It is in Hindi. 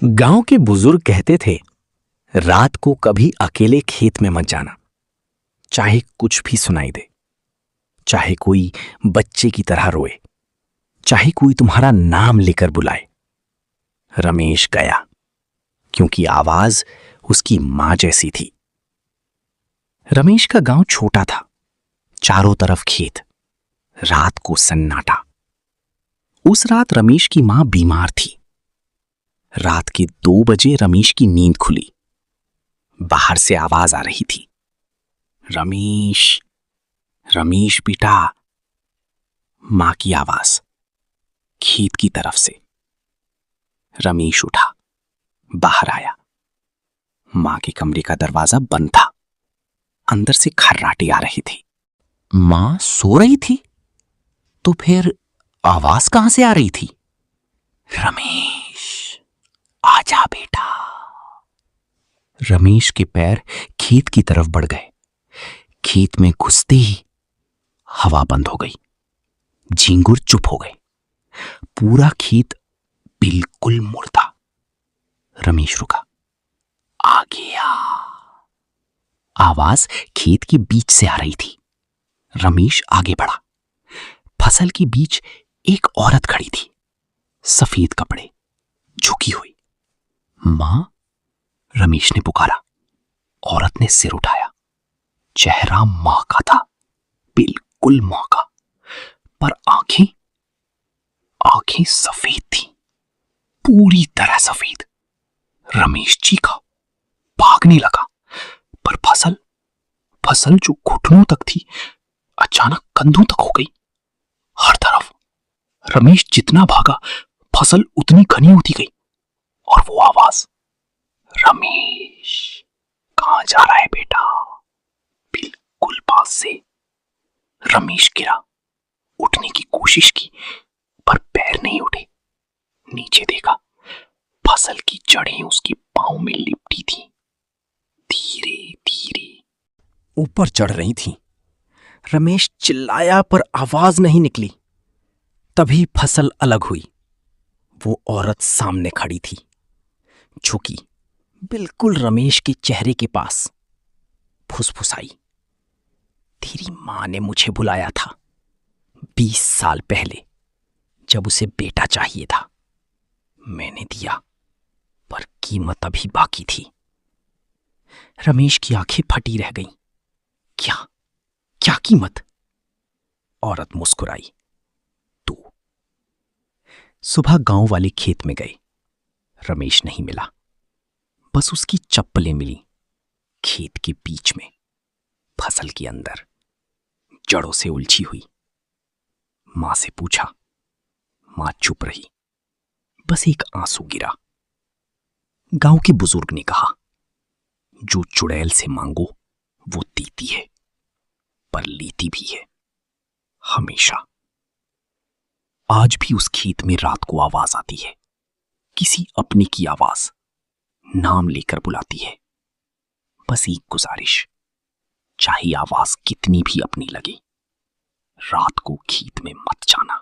गांव के बुजुर्ग कहते थे, रात को कभी अकेले खेत में मत जाना, चाहे कुछ भी सुनाई दे, चाहे कोई बच्चे की तरह रोए, चाहे कोई तुम्हारा नाम लेकर बुलाए। रमेश गया, क्योंकि आवाज उसकी मां जैसी थी। रमेश का गांव छोटा था, चारों तरफ खेत, रात को सन्नाटा। उस रात रमेश की मां बीमार थी। रात के 2 बजे रमेश की नींद खुली। बाहर से आवाज आ रही थी, रमेश, रमेश बेटा। मां की आवाज खेत की तरफ से। रमेश उठा, बाहर आया। मां के कमरे का दरवाजा बंद था। अंदर से खर्राटे आ रही थी। मां सो रही थी, तो फिर आवाज कहां से आ रही थी? रमेश, आजा बेटा। रमेश के पैर खेत की तरफ बढ़ गए। खेत में घुसते ही हवा बंद हो गई। झींगुर चुप हो गए। पूरा खेत बिल्कुल मुर्दा। रमेश रुका। आ गया। आवाज खेत के बीच से आ रही थी। रमेश आगे बढ़ा। फसल के बीच एक औरत खड़ी थी, सफेद कपड़े, झुकी हुई। मां, रमेश ने पुकारा। औरत ने सिर उठाया। चेहरा मां का था, बिल्कुल मां का, पर आंखें सफेद थी, पूरी तरह सफेद। रमेश चीखा, भागने लगा, पर फसल जो घुटनों तक थी, अचानक कंधों तक हो गई। हर तरफ रमेश जितना भागा, फसल उतनी घनी होती गई। और वो आवाज, रमेश, कहां जा रहा है बेटा? बिल्कुल पास से। रमेश गिरा, उठने की कोशिश की, पर पैर नहीं उठे। नीचे देखा, फसल की जड़ें उसके पांव में लिपटी थी, धीरे धीरे ऊपर चढ़ रही थीं। रमेश चिल्लाया, पर आवाज नहीं निकली। तभी फसल अलग हुई। वो औरत सामने खड़ी थी, झुकी, बिल्कुल रमेश के चेहरे के पास। फुसफुसाई, तेरी मां ने मुझे बुलाया था 20 साल पहले, जब उसे बेटा चाहिए था। मैंने दिया, पर कीमत अभी बाकी थी। रमेश की आंखें फटी रह गईं। क्या कीमत? औरत मुस्कुराई। तू। सुबह गांव वाले खेत में गए। रमेश नहीं मिला, बस उसकी चप्पलें मिली, खेत के बीच में, फसल के अंदर, जड़ों से उलझी हुई। मां से पूछा। मां चुप रही, बस एक आंसू गिरा। गांव के बुजुर्ग ने कहा, जो चुड़ैल से मांगो वो देती है, पर लेती भी है, हमेशा। आज भी उस खेत में रात को आवाज आती है, किसी अपने की आवाज, नाम लेकर बुलाती है। बस एक गुजारिश, चाहे आवाज कितनी भी अपनी लगे, रात को खेत में मत जाना।